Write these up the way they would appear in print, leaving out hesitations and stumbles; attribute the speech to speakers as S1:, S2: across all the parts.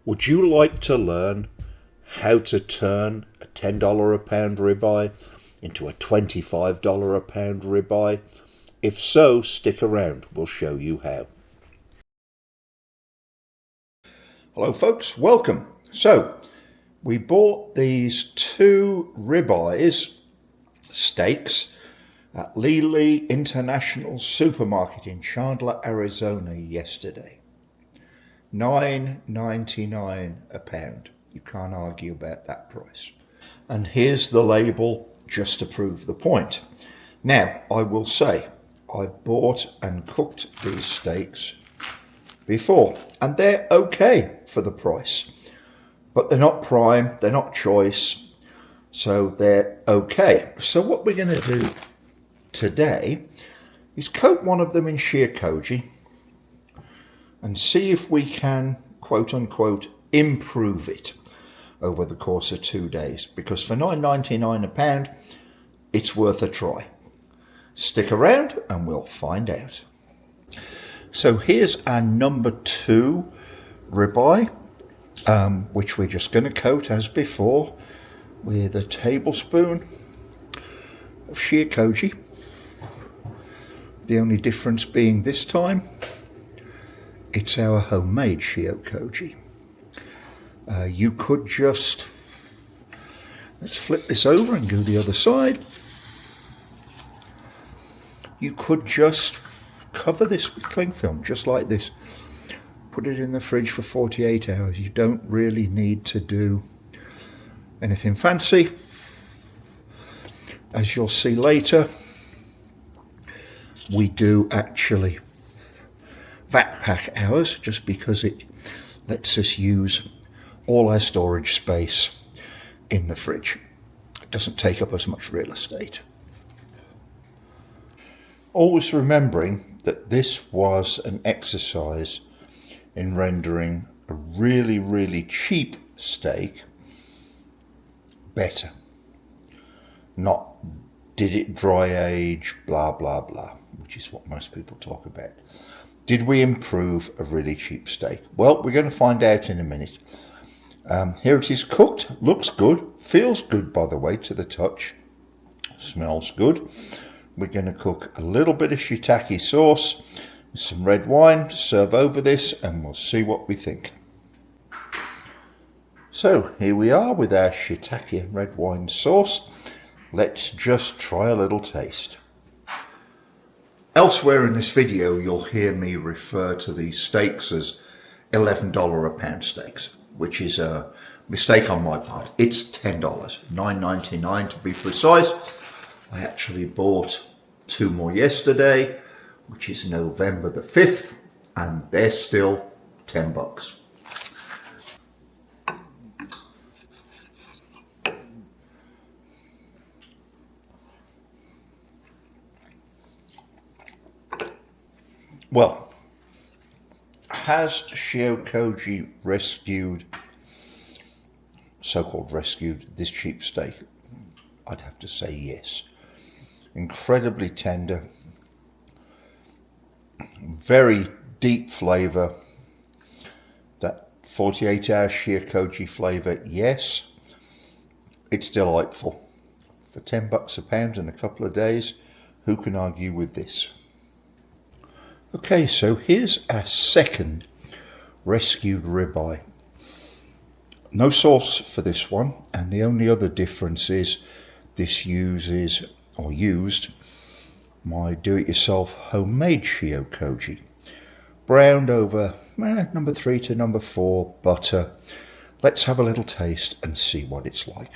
S1: Would you like to learn how to turn a $10 a pound ribeye into a $25 a pound ribeye? If so, stick around, we'll show you how. Hello folks, welcome. So, we bought these two ribeyes, steaks, at Lely International Supermarket in Chandler, Arizona yesterday. $9.99 a pound. You can't argue about that price. And here's the label just to prove the point. Now, I will say, I've bought and cooked these steaks before, and they're okay for the price. But they're not prime, they're not choice, so they're okay. So what we're going to do today is coat one of them in Shio Koji and see if we can, quote unquote, improve it over the course of 2 days. Because for $9.99 a pound, it's worth a try. Stick around and we'll find out. So here's our number 2 ribeye, which we're just going to coat as before with a tablespoon of Shio Koji. The only difference being this time, it's our homemade Shio Koji. You could just, let's flip this over and go the other side. You could just cover this with cling film, just like this. Put it in the fridge for 48 hours. You don't really need to do anything fancy. As you'll see later, we do actually vat pack ours just because it lets us use all our storage space in the fridge. It doesn't take up as much real estate. Always remembering that this was an exercise in rendering a really, really cheap steak better. Not did it dry age, blah, blah, blah, which is what most people talk about. Did we improve a really cheap steak? Well, we're going to find out in a minute. Here it is cooked, looks good, feels good by the way to the touch, smells good. We're going to cook a little bit of shiitake sauce with some red wine to serve over this, and we'll see what we think. So here we are with our shiitake and red wine sauce. Let's just try a little taste. Elsewhere in this video, you'll hear me refer to these steaks as $11 a pound steaks, which is a mistake on my part. It's $10, $9.99 to be precise. I actually bought 2 more yesterday, which is November the 5th, and they're still 10 bucks. Well, has Shio Koji so-called rescued this cheap steak? I'd have to say yes. Incredibly tender, very deep flavour. That 48-hour Shio Koji flavour, yes, it's delightful. For 10 bucks a pound in a couple of days, who can argue with this? Okay, so here's our second rescued ribeye. No sauce for this one, and the only other difference is this used my do-it-yourself homemade Shio Koji. Browned over number 3 to number 4 butter. Let's have a little taste and see what it's like.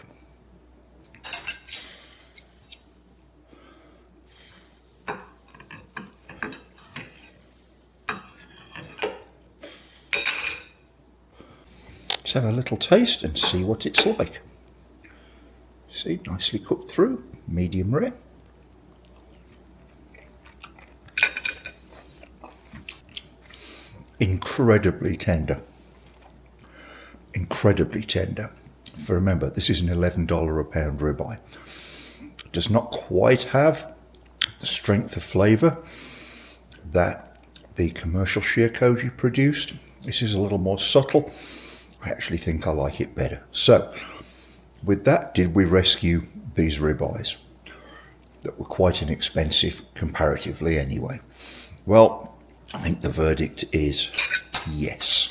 S1: Let's have a little taste and see what it's like. See, nicely cooked through, medium rare. Incredibly tender. Incredibly tender. For remember, this is an $11 a pound ribeye. It does not quite have the strength of flavour that the commercial Shio Koji produced. This is a little more subtle. I actually think I like it better. So, with that, did we rescue these ribeyes that were quite inexpensive comparatively anyway? Well, I think the verdict is yes.